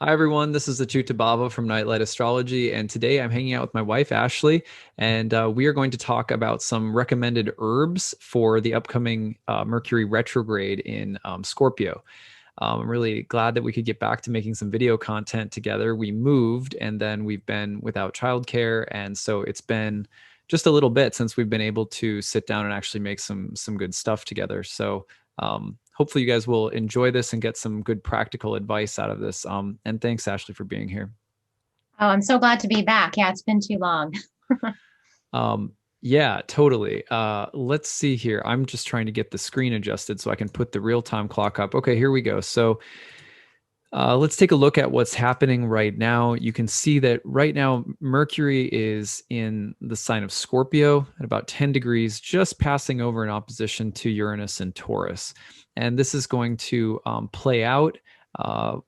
Hi, everyone. This is Achuta Bava from Nightlight Astrology, and today I'm hanging out with my wife, Ashley, and we are going to talk about some recommended herbs for the upcoming Mercury retrograde in Scorpio. I'm really glad that we could get back to making some video content together. We moved, and then we've been without childcare, and so it's been just a little bit since we've been able to sit down and actually make some good stuff together. So hopefully you guys will enjoy this and get some good practical advice out of this. And thanks, Ashley, for being here. Oh, I'm so glad to be back. Yeah, it's been too long. Um, yeah, totally. Let's see here. I'm just trying to get the screen adjusted so I can put the real-time clock up. Okay, here we go. So let's take a look at what's happening right now. You can see that right now Mercury is in the sign of Scorpio at about 10 degrees, just passing over in opposition to Uranus and Taurus. And this is going to play out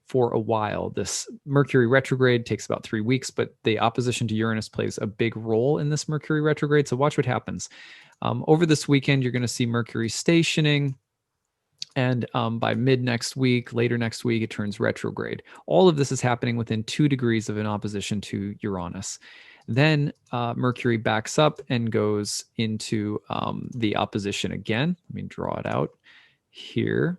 for a while. This Mercury retrograde takes about 3 weeks, but the opposition to Uranus plays a big role in this Mercury retrograde. So watch what happens. Over this weekend, you're going to see Mercury stationing. And by mid next week, later next week, it turns retrograde. All of this is happening within 2 degrees of an opposition to Uranus. Then Mercury backs up and goes into the opposition again. Let me draw it out here.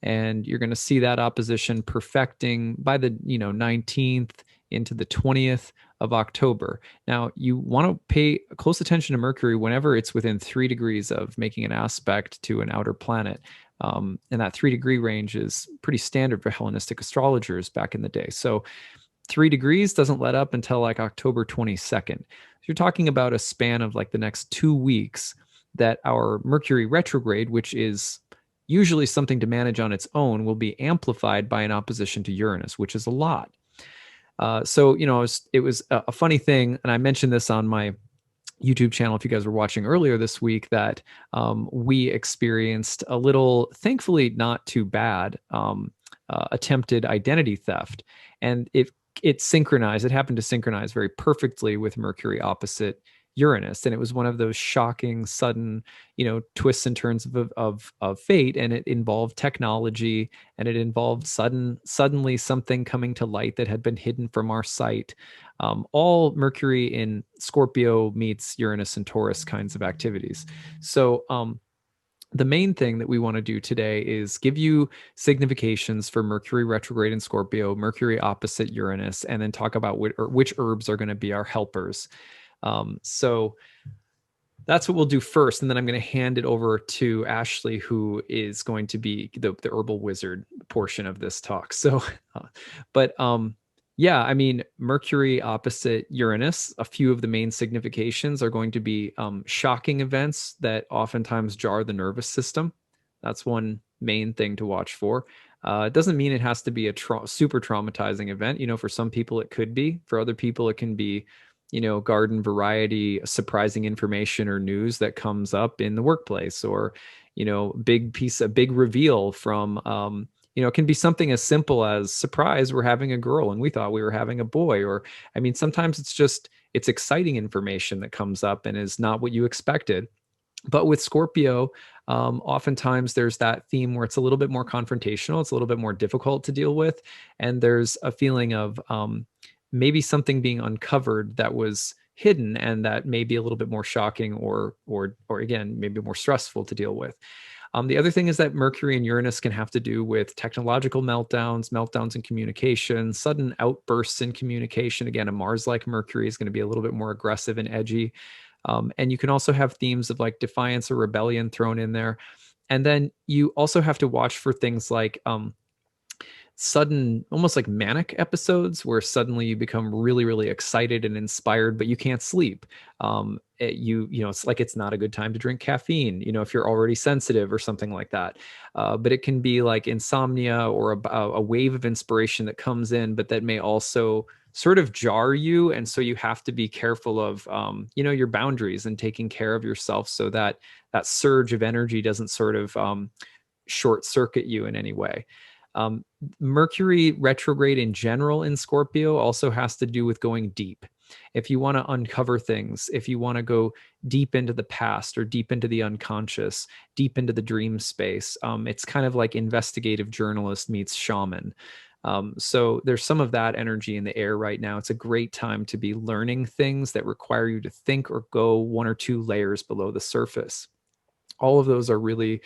And you're going to see that opposition perfecting by the 19th into the 20th of October. Now, you want to pay close attention to Mercury whenever it's within 3 degrees of making an aspect to an outer planet. And that 3 degree range is pretty standard for Hellenistic astrologers back in the day. So 3 degrees doesn't let up until like October 22nd. So you're talking about a span of like the next 2 weeks that our Mercury retrograde, which is usually something to manage on its own, will be amplified by an opposition to Uranus, which is a lot. It was a funny thing, and I mentioned this on my YouTube channel, if you guys were watching earlier this week, that we experienced a little, thankfully not too bad, attempted identity theft. And it synchronized, it happened to synchronize very perfectly with Mercury opposite Uranus. And it was one of those shocking, sudden, twists and turns of fate. And it involved technology, and it involved suddenly something coming to light that had been hidden from our sight. All Mercury in Scorpio meets Uranus and Taurus kinds of activities. So, the main thing that we want to do today is give you significations for Mercury retrograde in Scorpio, Mercury opposite Uranus, and then talk about which herbs are going to be our helpers. So that's what we'll do first. And then I'm going to hand it over to Ashley, who is going to be the herbal wizard portion of this talk. So, but yeah, I mean, Mercury opposite Uranus, a few of the main significations are going to be shocking events that oftentimes jar the nervous system. That's one main thing to watch for. It doesn't mean it has to be a super traumatizing event. For some people it could be. For other people, it can be, garden variety, surprising information or news that comes up in the workplace, or, a big reveal from, it can be something as simple as surprise, we're having a girl and we thought we were having a boy. Or, I mean, sometimes it's exciting information that comes up and is not what you expected. But with Scorpio, oftentimes there's that theme where it's a little bit more confrontational, it's a little bit more difficult to deal with, and there's a feeling of maybe something being uncovered that was hidden and that may be a little bit more shocking, or again, maybe more stressful to deal with. The other thing is that Mercury and Uranus can have to do with technological meltdowns in communication, sudden outbursts in communication. Again, a Mars-like Mercury is going to be a little bit more aggressive and edgy. And you can also have themes of like defiance or rebellion thrown in there. And then you also have to watch for things like sudden, almost like manic episodes where suddenly you become really, really excited and inspired, but you can't sleep. It's like it's not a good time to drink caffeine, if you're already sensitive or something like that. But it can be like insomnia or a wave of inspiration that comes in, but that may also sort of jar you. And so you have to be careful of, your boundaries and taking care of yourself so that that surge of energy doesn't sort of short circuit you in any way. Mercury retrograde in general in Scorpio also has to do with going deep. If you want to uncover things, if you want to go deep into the past or deep into the unconscious, deep into the dream space, it's kind of like investigative journalist meets shaman. So there's some of that energy in the air right now. It's a great time to be learning things that require you to think or go one or two layers below the surface. All of those are really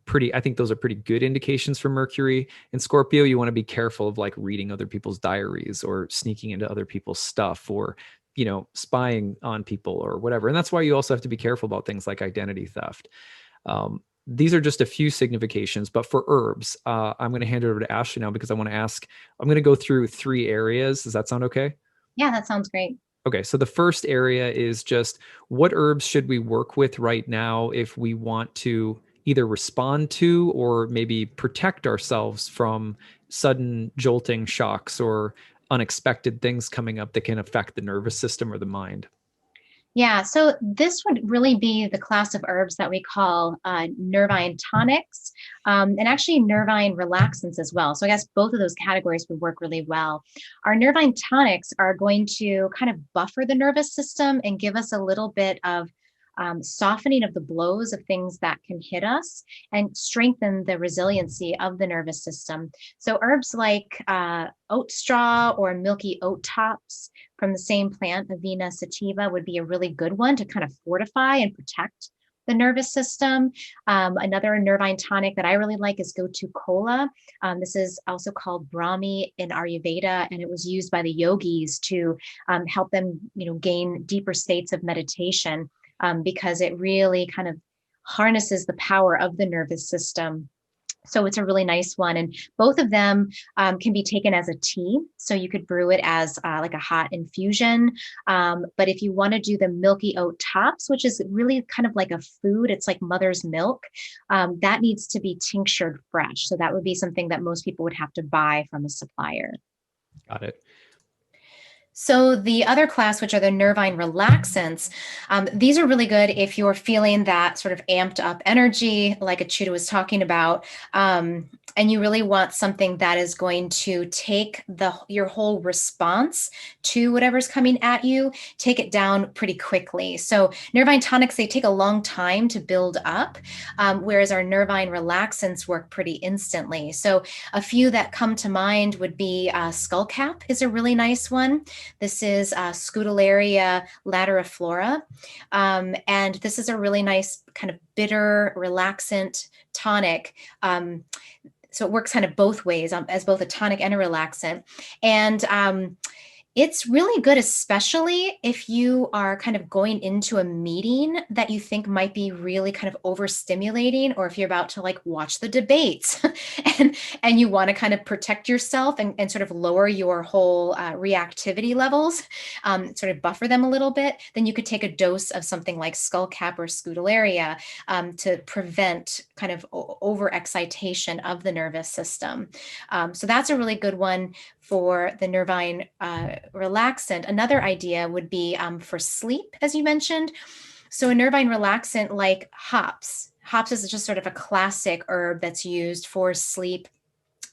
pretty, I think those are pretty good indications for Mercury. In Scorpio, you want to be careful of like reading other people's diaries or sneaking into other people's stuff, or spying on people or whatever. And that's why you also have to be careful about things like identity theft. These are just a few significations, but for herbs, I'm going to hand it over to Ashley now because I want to ask, I'm going to go through 3 areas. Does that sound okay? Yeah, that sounds great. Okay, so the first area is just what herbs should we work with right now if we want to either respond to or maybe protect ourselves from sudden jolting shocks or unexpected things coming up that can affect the nervous system or the mind. Yeah, so this would really be the class of herbs that we call Nervine tonics, and actually Nervine relaxants as well. So I guess both of those categories would work really well. Our Nervine tonics are going to kind of buffer the nervous system and give us a little bit of softening of the blows of things that can hit us and strengthen the resiliency of the nervous system. So herbs like oat straw or milky oat tops from the same plant, Avena sativa, would be a really good one to kind of fortify and protect the nervous system. Another nervine tonic that I really like is Gotu kola. This is also called Brahmi in Ayurveda, and it was used by the yogis to help them, gain deeper states of meditation, because it really kind of harnesses the power of the nervous system. So it's a really nice one. And both of them can be taken as a tea. So you could brew it as like a hot infusion. But if you want to do the milky oat tops, which is really kind of like a food, it's like mother's milk, that needs to be tinctured fresh. So that would be something that most people would have to buy from a supplier. Got it. So the other class, which are the Nervine relaxants, these are really good if you're feeling that sort of amped up energy, like Achuta was talking about, and you really want something that is going to take your whole response to whatever's coming at you, take it down pretty quickly. So Nervine tonics, they take a long time to build up, whereas our Nervine relaxants work pretty instantly. So a few that come to mind would be skullcap is a really nice one. This is Scutellaria lateriflora. And this is a really nice kind of bitter, relaxant tonic. So it works kind of both ways, as both a tonic and a relaxant. And it's really good, especially if you are kind of going into a meeting that you think might be really kind of overstimulating, or if you're about to like watch the debates and you want to kind of protect yourself and sort of lower your whole reactivity levels, sort of buffer them a little bit, then you could take a dose of something like skullcap or Scutellaria to prevent kind of overexcitation of the nervous system. So that's a really good one for the Nervine relaxant. Another idea would be for sleep, as you mentioned. So a Nervine relaxant like hops. Hops is just sort of a classic herb that's used for sleep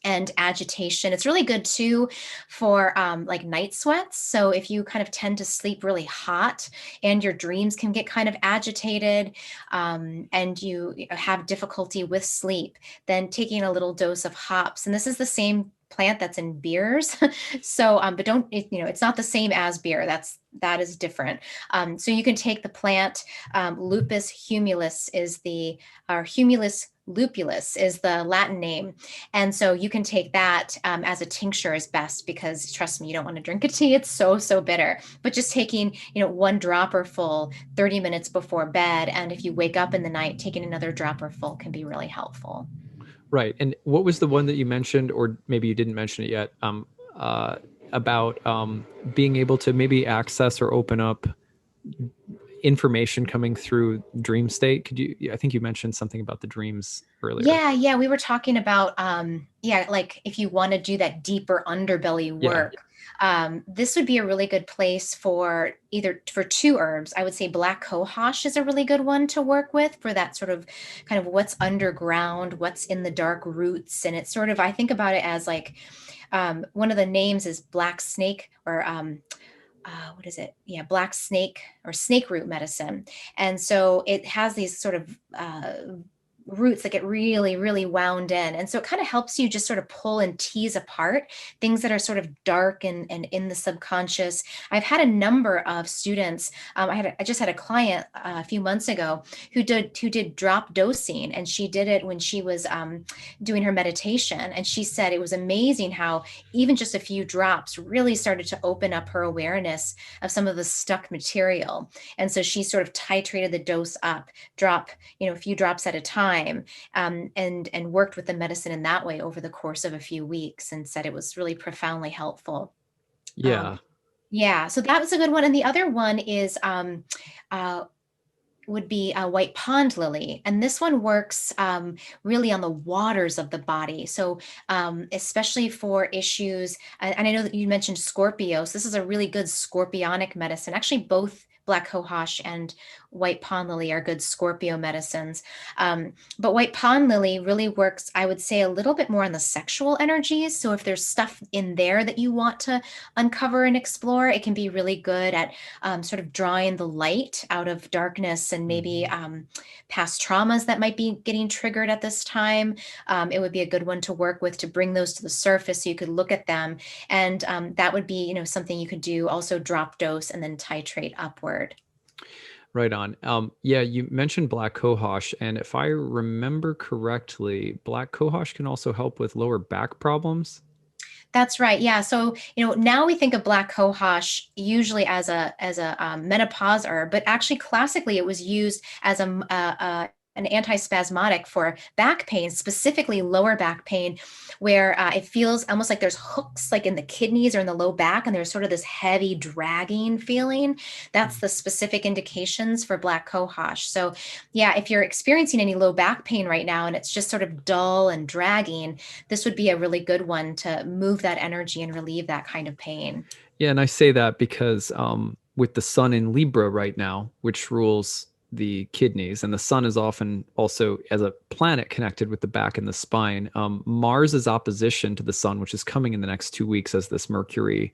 and agitation. It's really good too for like night sweats. So if you kind of tend to sleep really hot and your dreams can get kind of agitated, and you have difficulty with sleep, then taking a little dose of hops. And this is the same plant that's in beers. So, but it's not the same as beer. That is different. So you can take the plant, lupus humulus or humulus lupulus is the Latin name. And so you can take that as a tincture is best, because trust me, you don't want to drink a tea. It's so bitter. But just taking, 1 dropper full 30 minutes before bed. And if you wake up in the night, taking another dropper full can be really helpful. Right. And what was the one that you mentioned, or maybe you didn't mention it yet, about being able to maybe access or open up information coming through dream state? I think you mentioned something about the dreams earlier. Yeah, we were talking about like if you want to do that deeper underbelly work. This would be a really good place for 2 herbs. I would say black cohosh is a really good one to work with for that sort of kind of what's underground, what's in the dark roots. And it's sort of, I think about it as like one of the names is black snake, or what is it? Yeah, black snake or snake root medicine. And so it has these sort of roots that get really, really wound in. And so it kind of helps you just sort of pull and tease apart things that are sort of dark and in the subconscious. I've had a number of students. I just had a client a few months ago who did drop dosing, and she did it when she was doing her meditation. And she said it was amazing how even just a few drops really started to open up her awareness of some of the stuck material. And so she sort of titrated the dose up, a few drops at a time, and worked with the medicine in that way over the course of a few weeks, and said it was really profoundly helpful. Yeah. Um, yeah, so that was a good one. And the other one is uh, would be a white pond lily. And this one works really on the waters of the body. So, especially for issues, and I know that you mentioned Scorpio. So, this is a really good scorpionic medicine. Actually, both black cohosh and white pond lily are good Scorpio medicines. But white pond lily really works, I would say, a little bit more on the sexual energies. So, if there's stuff in there that you want to uncover and explore, it can be really good at sort of drawing the light out of darkness and maybe past traumas that might be getting triggered at this time. It would be a good one to work with to bring those to the surface so you could look at them. And that would be, something you could do, also drop dose and then titrate upward. Right on. Yeah, you mentioned black cohosh, and if I remember correctly, black cohosh can also help with lower back problems. That's right. Yeah. So, now we think of black cohosh usually as a menopause herb, but actually classically it was used as an antispasmodic for back pain, specifically lower back pain, where it feels almost like there's hooks like in the kidneys or in the low back, and there's sort of this heavy dragging feeling. That's the specific indications for black cohosh. So, yeah, if you're experiencing any low back pain right now and it's just sort of dull and dragging, this would be a really good one to move that energy and relieve that kind of pain. Yeah, and I say that because with the sun in Libra right now, which rules the kidneys, and the sun is often also as a planet connected with the back and the spine. Mars's opposition to the sun, which is coming in the next 2 weeks as this Mercury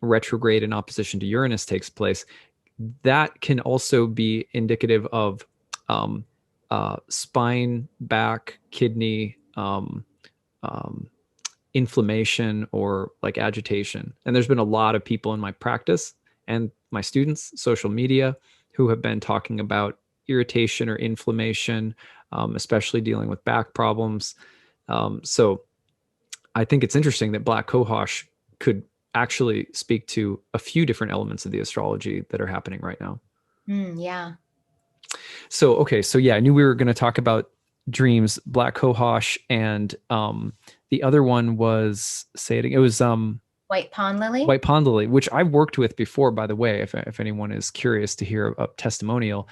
retrograde in opposition to Uranus takes place, that can also be indicative of spine, back, kidney, inflammation or like agitation. And there's been a lot of people in my practice and my students, social media, who have been talking about irritation or inflammation, especially dealing with back problems. So I think it's interesting that black cohosh could actually speak to a few different elements of the astrology that are happening right now. Yeah. So, okay. So yeah, I knew we were going to talk about dreams, black cohosh, and the other one was, say it again, it was White pond lily. white pond lily, which I've worked with before, by the way, if anyone is curious to hear a testimonial.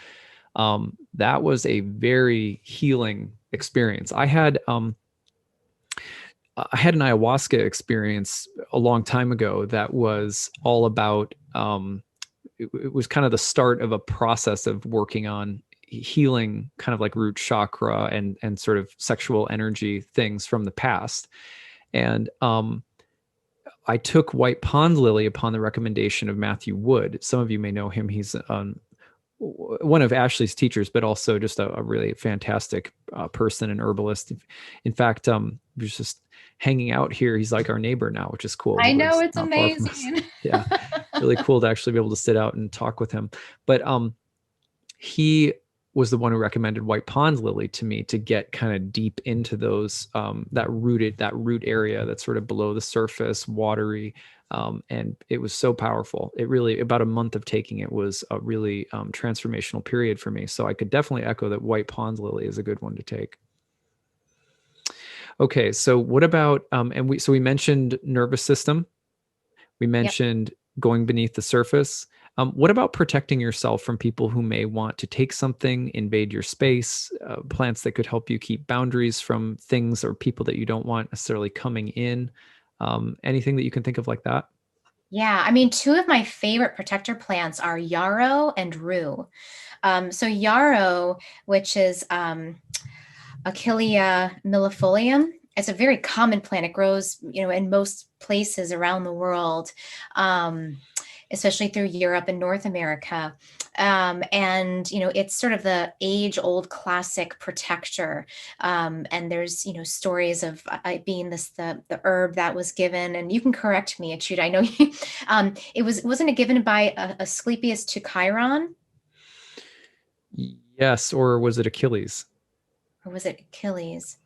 That was a very healing experience. I had an ayahuasca experience a long time ago that was all about it was kind of the start of a process of working on healing kind of like root chakra and sort of sexual energy things from the past. And I took white pond lily upon the recommendation of Matthew Wood. Some of you may know him. He's one of Ashley's teachers, but also just a really fantastic person and herbalist. In fact, he was just hanging out here. He's like our neighbor now, which is cool. I He know, lives it's not far from us. amazing. Yeah, really cool to actually be able to sit out and talk with him. But he was the one who recommended white pond lily to me to get kind of deep into those that root area that's sort of below the surface, watery. And it was so powerful. It really, about a month of taking it was a really transformational period for me. So I could definitely echo that white pond lily is a good one to take. Okay, so what about we mentioned nervous system. We Yep. mentioned going beneath the surface. What about protecting yourself from people who may want to take something, invade your space, plants that could help you keep boundaries from things or people that you don't want necessarily coming in? Anything that you can think of like that? Yeah, I mean, two of my favorite protector plants are yarrow and rue. So yarrow, which is Achillea millefolium. It's a very common plant. It grows, in most places around the world. Um, especially through Europe and North America. And, it's sort of the age-old classic protector. And there's, stories of it being the herb that was given, and you can correct me, Achute. I know wasn't it given by Asclepius to Chiron? Yes, or was it Achilles? Or was it Achilles?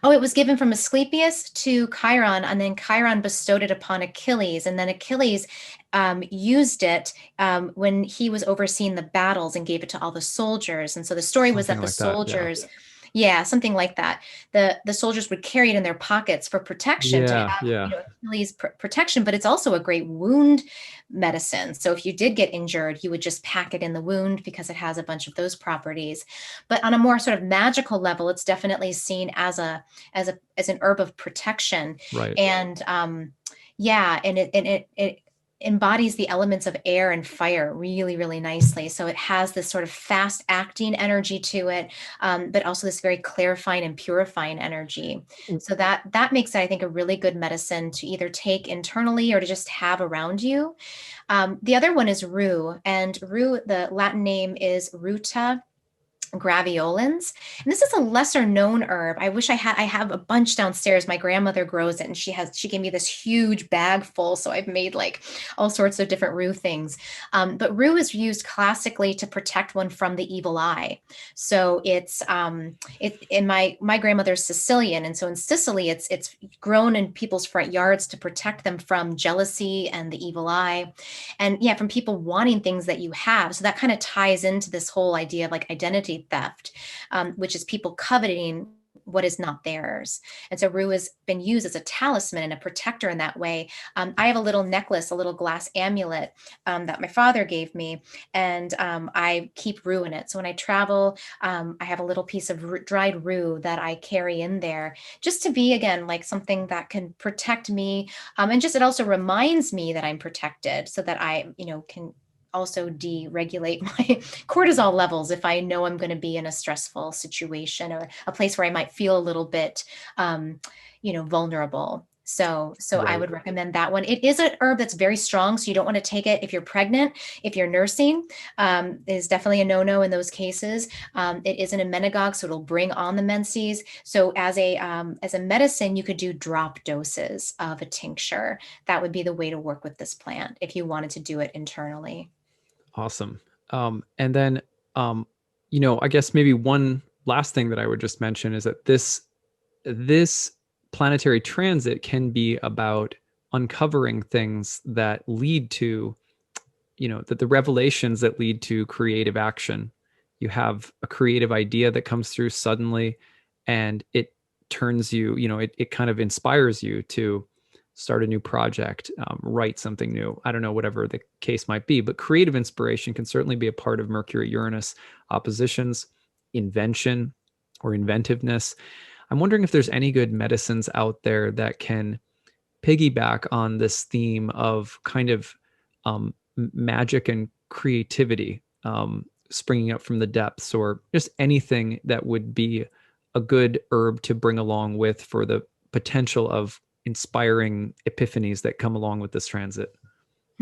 Oh, it was given from Asclepius to Chiron, and then Chiron bestowed it upon Achilles, and then Achilles used it when he was overseeing the battles and gave it to all the soldiers. And so the story was Something that the like that. Yeah. soldiers, yeah, something like that. The soldiers would carry it in their pockets for protection to Yeah. have, Yeah. Achilles protection, but it's also a great wound medicine. So if you did get injured, you would just pack it in the wound because it has a bunch of those properties. But on a more sort of magical level, it's definitely seen as an herb of protection. Right. And yeah, and it embodies the elements of air and fire really, really nicely. So it has this sort of fast acting energy to it, but also this very clarifying and purifying energy. So that makes it, I think, a really good medicine to either take internally or to just have around you. The other one is rue, and rue, the Latin name is Ruta graveolens. And this is a lesser known herb. I have a bunch downstairs. My grandmother grows it, and she gave me this huge bag full. So I've made like all sorts of different rue things. But rue is used classically to protect one from the evil eye. So it's in my grandmother's Sicilian. And so in Sicily, it's grown in people's front yards to protect them from jealousy and the evil eye. And yeah, from people wanting things that you have. So that kind of ties into this whole idea of like identity theft, which is people coveting what is not theirs. And so rue has been used as a talisman and a protector in that way. I have a little necklace, a little glass amulet that my father gave me, and I keep rue in it. So when I travel, I have a little piece of dried rue that I carry in there, just to be, again, like something that can protect me. And just, it also reminds me that I'm protected, so that I, can also deregulate my cortisol levels if I know I'm going to be in a stressful situation or a place where I might feel a little bit, vulnerable. So I Right. would recommend that one. It is an herb that's very strong, so you don't want to take it if you're pregnant, if you're nursing. Is definitely a no-no in those cases. It is an emmenagogue, so it'll bring on the menses. So as a medicine, you could do drop doses of a tincture. That would be the way to work with this plant if you wanted to do it internally. Awesome. And then, I guess maybe one last thing that I would just mention is that this planetary transit can be about uncovering things that lead to, that the revelations that lead to creative action. You have a creative idea that comes through suddenly, and it turns you, it kind of inspires you to start a new project, write something new. I don't know, whatever the case might be, but creative inspiration can certainly be a part of Mercury Uranus oppositions, invention, or inventiveness. I'm wondering if there's any good medicines out there that can piggyback on this theme of kind of magic and creativity, springing up from the depths, or just anything that would be a good herb to bring along with for the potential of inspiring epiphanies that come along with this transit.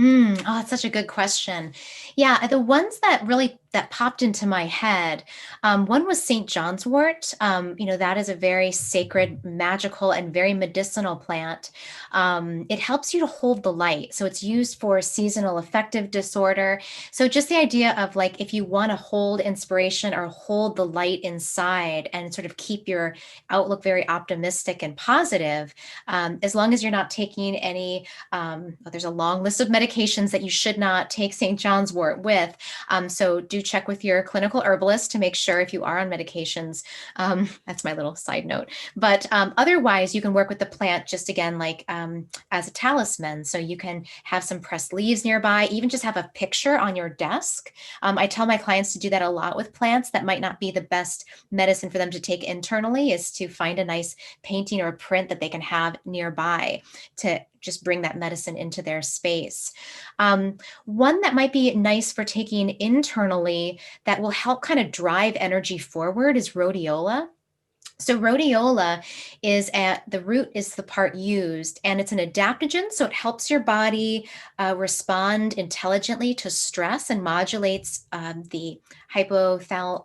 Oh, that's such a good question. Yeah, the ones that popped into my head, one was St. John's wort. That is a very sacred, magical, and very medicinal plant. It helps you to hold the light. So it's used for seasonal affective disorder. So just the idea of like, if you want to hold inspiration or hold the light inside and sort of keep your outlook very optimistic and positive, as long as you're not taking any, there's a long list of medications that you should not take St. John's wort with. So do check with your clinical herbalist to make sure if you are on medications. That's my little side note. But otherwise, you can work with the plant just again, like as a talisman. So you can have some pressed leaves nearby, even just have a picture on your desk. I tell my clients to do that a lot with plants. That might not be the best medicine for them to take internally, is to find a nice painting or a print that they can have nearby to just bring that medicine into their space. One that might be nice for taking internally that will help kind of drive energy forward is rhodiola. So rhodiola is at the root is the part used, and it's an adaptogen, so it helps your body respond intelligently to stress and modulates the hypothal.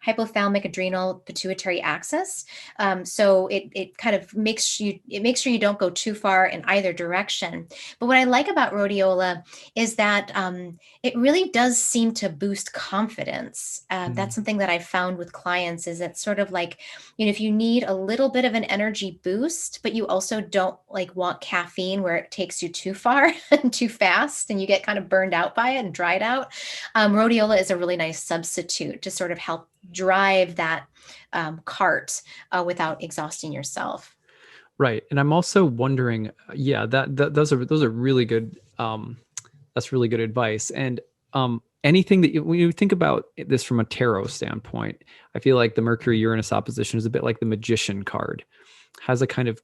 Hypothalamic adrenal pituitary axis. So it kind of makes sure you don't go too far in either direction. But what I like about rhodiola is that it really does seem to boost confidence. Mm. That's something that I've found with clients is it's sort of like, if you need a little bit of an energy boost, but you also don't like want caffeine where it takes you too far and too fast and you get kind of burned out by it and dried out. Rhodiola is a really nice substitute to sort of help drive that cart without exhausting yourself. Right. And I'm also wondering, yeah, that those are really good. That's really good advice. And anything that when you think about this from a tarot standpoint, I feel like the Mercury Uranus opposition is a bit like the magician card, has a kind of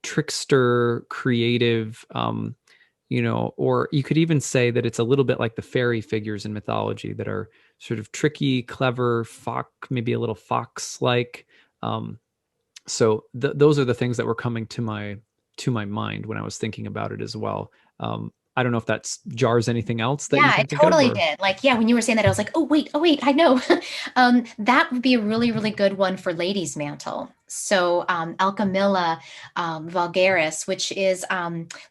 trickster, creative, or you could even say that it's a little bit like the fairy figures in mythology that are sort of tricky, clever, maybe a little fox-like. So those are the things that were coming to my mind when I was thinking about it as well. I don't know if that jars anything else that you Yeah, can it think of, totally or did. Like, yeah, when you were saying that, I was like, oh wait, I know. That would be a really, really good one for ladies' mantle. So, Alchemilla vulgaris, which is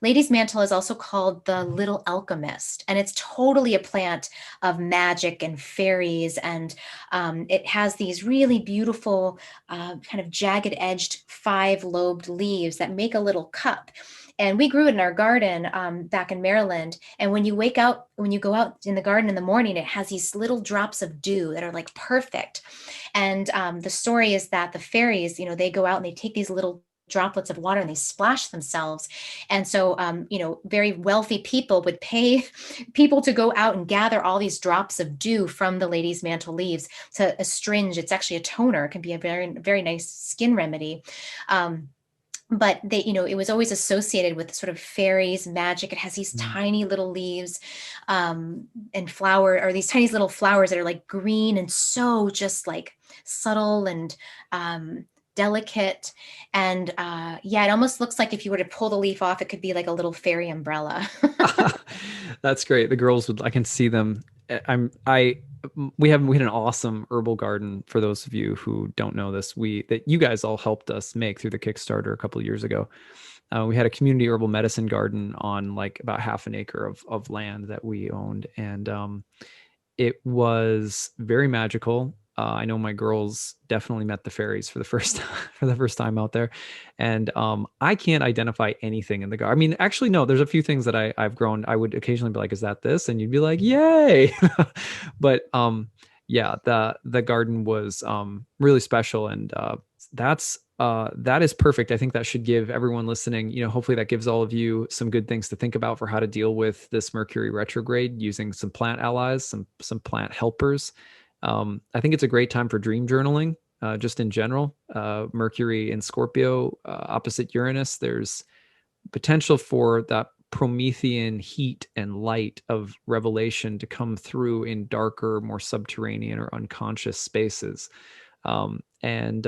ladies' mantle, is also called the little alchemist, and it's totally a plant of magic and fairies, and it has these really beautiful, kind of jagged-edged, five-lobed leaves that make a little cup. And we grew it in our garden back in Maryland. And when you go out in the garden in the morning, it has these little drops of dew that are like perfect. And the story is that the fairies, they go out and they take these little droplets of water and they splash themselves. And so, very wealthy people would pay people to go out and gather all these drops of dew from the lady's mantle leaves to astringe. It's actually a toner. It can be a very, very nice skin remedy. But it was always associated with sort of fairies magic. It has these mm. tiny little leaves and flower, or these tiny little flowers that are like green and so just like subtle and delicate. And yeah, it almost looks like if you were to pull the leaf off, it could be like a little fairy umbrella. That's great. The girls would, I can see them. We had an awesome herbal garden. For those of you who don't know this, that you guys all helped us make through the Kickstarter a couple of years ago. We had a community herbal medicine garden on like about half an acre of land that we owned. And it was very magical. I know my girls definitely met the fairies for the first for the first time out there, and I can't identify anything in the garden. I mean, actually, no. There's a few things that I've grown. I would occasionally be like, "Is that this?" And you'd be like, "Yay!" But yeah, the garden was really special, and that is perfect. I think that should give everyone listening, hopefully that gives all of you some good things to think about for how to deal with this Mercury retrograde using some plant allies, some plant helpers. I think it's a great time for dream journaling, just in general. Mercury in Scorpio, opposite Uranus, there's potential for that Promethean heat and light of revelation to come through in darker, more subterranean or unconscious spaces. And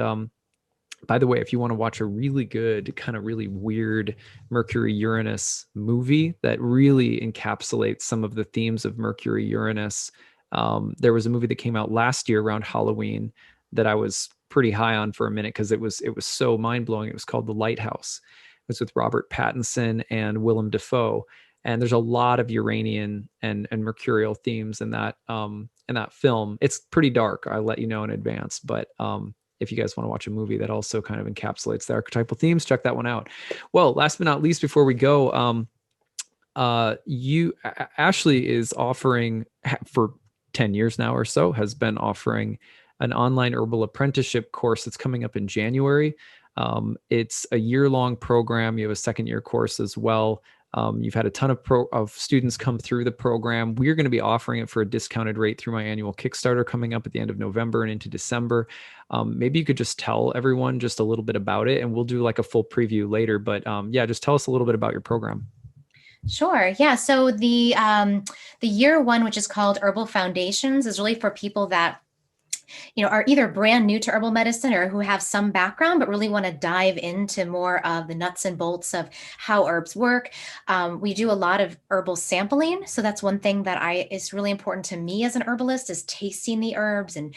by the way, if you want to watch a really good, kind of really weird Mercury Uranus movie that really encapsulates some of the themes of Mercury Uranus, there was a movie that came out last year around Halloween that I was pretty high on for a minute because it was so mind blowing. It was called The Lighthouse. It was with Robert Pattinson and Willem Dafoe, and there's a lot of Uranian and mercurial themes in that film. It's pretty dark. I'll let you know in advance, but if you guys want to watch a movie that also kind of encapsulates the archetypal themes, check that one out. Well, last but not least, before we go, Ashley is offering for 10 years now or so, has been offering an online herbal apprenticeship course that's coming up in January. It's a year-long program. You have a second-year course as well. You've had a ton of students come through the program. We're going to be offering it for a discounted rate through my annual Kickstarter coming up at the end of November and into December. Maybe you could just tell everyone just a little bit about it, and we'll do like a full preview later. But yeah, just tell us a little bit about your program. Sure. Yeah. So the year one, which is called Herbal Foundations, is really for people that are either brand new to herbal medicine or who have some background, but really want to dive into more of the nuts and bolts of how herbs work. We do a lot of herbal sampling. So that's one thing that is really important to me as an herbalist, is tasting the herbs and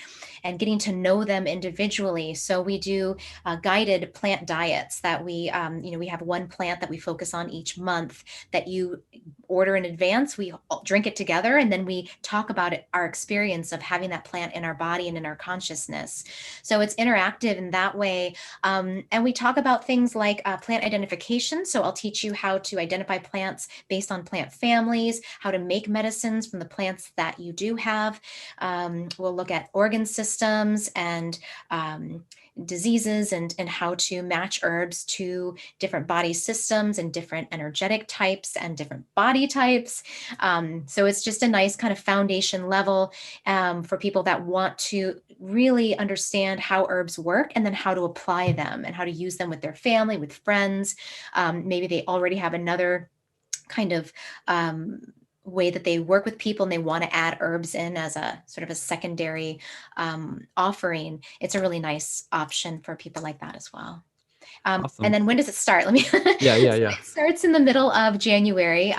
getting to know them individually. So we do guided plant diets that we have one plant that we focus on each month that you order in advance. We drink it together, and then we talk about our experience of having that plant in our body and in our consciousness. So it's interactive in that way. And we talk about things like plant identification. So I'll teach you how to identify plants based on plant families, how to make medicines from the plants that you do have. We'll look at organ systems and diseases and how to match herbs to different body systems and different energetic types and different body types. So it's just a nice kind of foundation level for people that want to really understand how herbs work, and then how to apply them and how to use them with their family, with friends. Maybe they already have another kind of way that they work with people and they want to add herbs in as a sort of a secondary offering. It's a really nice option for people like that as well. Awesome. And then when does it start? Let me. Yeah. So it starts in the middle of January.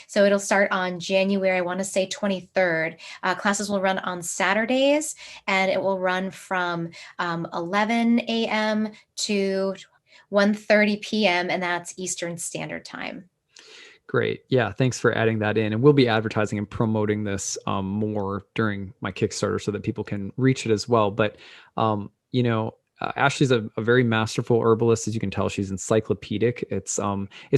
So it'll start on January, I want to say 23rd. Classes will run on Saturdays, and it will run from 11 a.m. to 1:30 p.m. and that's Eastern Standard Time. Great. Yeah. Thanks for adding that in. And we'll be advertising and promoting this more during my Kickstarter so that people can reach it as well. But, Ashley's a very masterful herbalist. As you can tell, she's encyclopedic. It's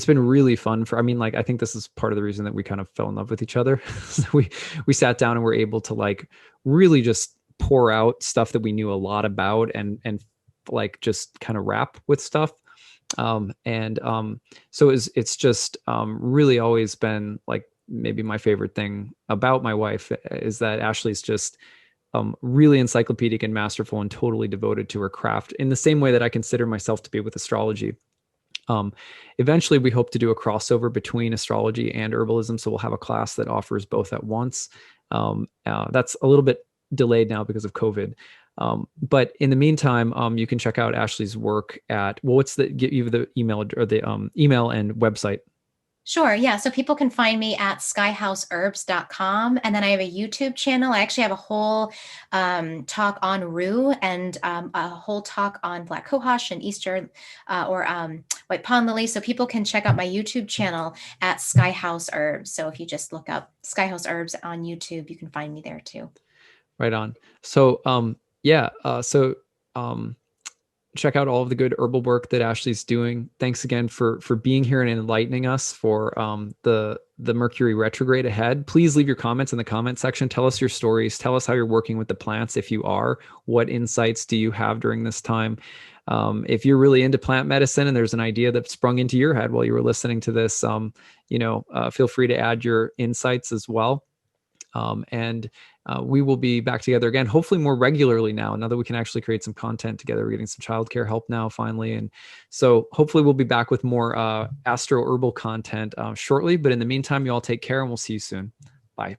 been really fun I think this is part of the reason that we kind of fell in love with each other. So we sat down and were able to really just pour out stuff that we knew a lot about and just kind of rap with stuff. So it's just really always been maybe my favorite thing about my wife is that Ashley's just really encyclopedic and masterful and totally devoted to her craft in the same way that I consider myself to be with astrology. Eventually we hope to do a crossover between astrology and herbalism. So we'll have a class that offers both at once. That's a little bit delayed now because of COVID. But in the meantime, you can check out Ashley's work at, give you the email or the email and website. Sure. Yeah. So people can find me at skyhouseherbs.com. And then I have a YouTube channel. I actually have a whole talk on rue and a whole talk on black cohosh and Easter or white pond lily. So people can check out my YouTube channel at Skyhouse Herbs. So if you just look up Skyhouse Herbs on YouTube, you can find me there too. Right on. So, check out all of the good herbal work that Ashley's doing. Thanks again for being here and enlightening us for the Mercury retrograde ahead. Please leave your comments in the comment section. Tell us your stories. Tell us how you're working with the plants. If you are, what insights do you have during this time? If you're really into plant medicine and there's an idea that sprung into your head while you were listening to this, feel free to add your insights as well. We will be back together again, hopefully more regularly now that we can actually create some content together. We're getting some childcare help now finally. And so hopefully we'll be back with more astro herbal content shortly. But in the meantime, you all take care and we'll see you soon. Bye.